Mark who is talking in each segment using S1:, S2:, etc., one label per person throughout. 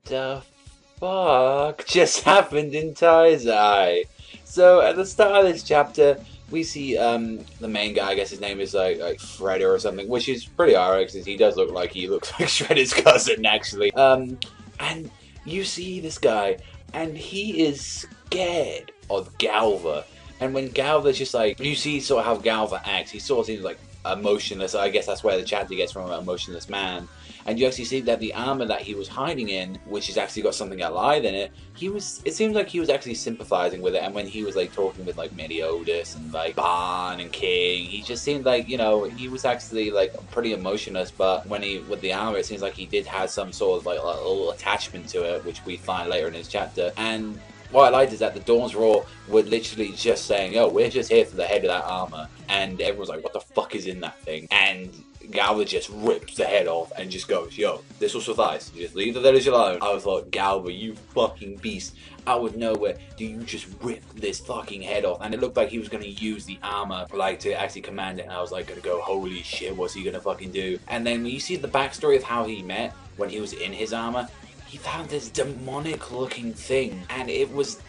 S1: the fuck just happened in Taizai? So at the start of this chapter, we see the main guy. I guess his name is like Shredder or something, which is pretty alright because he does look like Shredder's cousin actually. And you see this guy, and he is scared of Galva. And when Galva's just like, you see sort of how Galva acts, he sort of seems like emotionless. I guess that's where the chapter gets from, a emotionless man. And you actually see that the armor that he was hiding in, which has actually got something alive in it, it seems like he was actually sympathizing with it. And when he was like talking with like Meliodas and like Ban and King, he just seemed like, you know, he was actually like pretty emotionless. But when he, with the armor, it seems like he did have some sort of like a little attachment to it, which we find later in his chapter. And what I liked is that the Dawn's Roar were literally just saying, "Oh, we're just here for the head of that armor," and everyone's like, "What the fuck is in that thing?" And Galva just rips the head off and just goes, "Yo, this will suffice. Just leave the village alone." I was like, Galva, you fucking beast! Out of nowhere, do you just rip this fucking head off? And it looked like he was gonna use the armor, like, to actually command it. And I was like, gonna go, holy shit, what's he gonna fucking do? And then when you see the backstory of how he met when he was in his armor, he found this demonic looking thing, and it was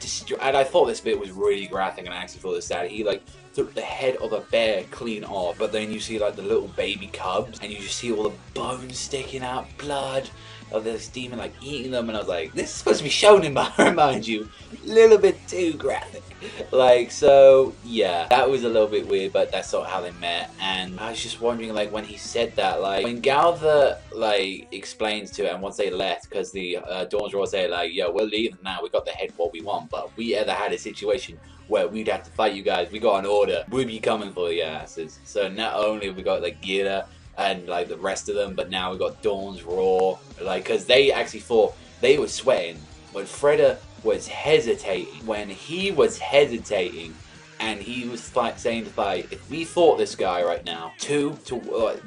S1: and I thought this bit was really graphic, and I actually thought this sad. He like took the head of a bear clean off, but then you see like the little baby cubs, and you just see all the bones sticking out, blood of this demon like eating them, and I was like, this is supposed to be shown in mind you, a little bit too graphic. Like, so yeah, that was a little bit weird, but that's sort of how they met. And I was just wondering, like, when he said that, like, when Galva like explains to it, and once they left, because the Dawn's Roar say like, yo, we're leaving now, we got the head what we want, but if we ever had a situation where we'd have to fight you guys, we got an order, we'd be coming for your asses. So not only have we got like Gira and like the rest of them, but now we got Dawn's Roar, like, because they actually thought, they were sweating when Freda was hesitating, and he was saying to fight, if we fought this guy right now,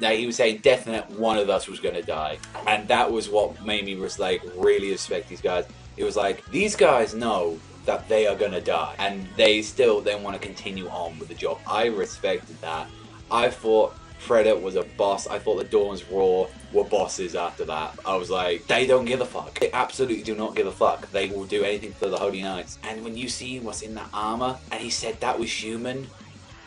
S1: now he was saying definite one of us was gonna die. And that was what made me just like really respect these guys. It was like, these guys know that they are gonna die, and they still then want to continue on with the job. I respected that. I thought Freda was a boss. I thought the Dawn's Roar were bosses after that. I was like, they don't give a fuck. They absolutely do not give a fuck. They will do anything for the Holy Knights. And when you see what's in that armor, and he said that was human,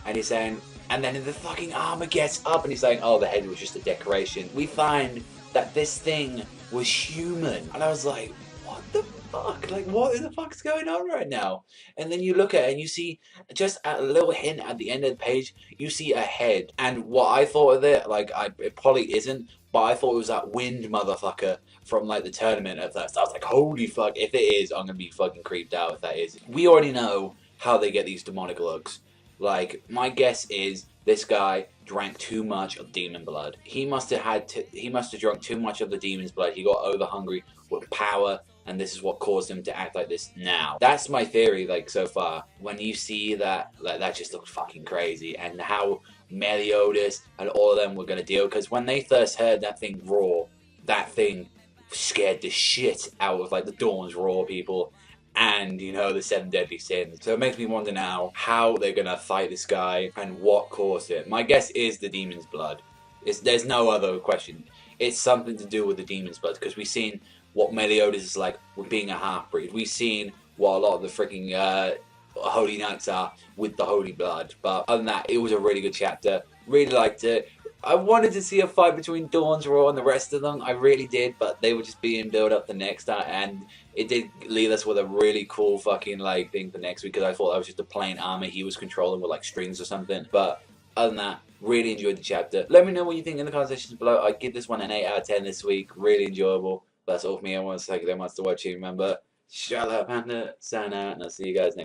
S1: and he's saying, and then the fucking armor gets up, and he's saying, oh, the head was just a decoration. We find that this thing was human. And I was like, what the fuck? Like, what the fuck's going on right now? And then you look at it and you see just a little hint at the end of the page, you see a head. And what I thought of it, like, it probably isn't, but I thought it was that wind motherfucker from like the tournament at first. I was like, holy fuck, if it is, I'm gonna be fucking creeped out if that is. We already know how they get these demonic looks. Like, my guess is this guy drank too much of demon blood. He must have drunk too much of the demon's blood. He got over hungry with power, and this is what caused him to act like this now. That's my theory, like, so far. When you see that, like, that just looks fucking crazy, and how Meliodas and all of them were gonna deal, because when they first heard that thing roar, that thing scared the shit out of, like, the Dawn's Roar people, and, you know, the 7 deadly sins. So it makes me wonder now how they're gonna fight this guy and what caused it. My guess is the demon's blood. There's no other question. It's something to do with the demon's blood, because we've seen what Meliodas is like with being a half-breed. We've seen what a lot of the freaking Holy Knights are with the Holy Blood. But other than that, it was a really good chapter. Really liked it. I wanted to see a fight between Dawn's Roar and the rest of them. I really did, but they were just being built up the next time, and it did leave us with a really cool fucking like thing for next week, because I thought that was just a plain armor he was controlling with like strings or something. But other than that, really enjoyed the chapter. Let me know what you think in the comment sections below. I'd give this one an 8 out of 10 this week. Really enjoyable. That's all for me. I want to thank you very much for watching. Remember, shut up, Panda, sign out, and I'll see you guys next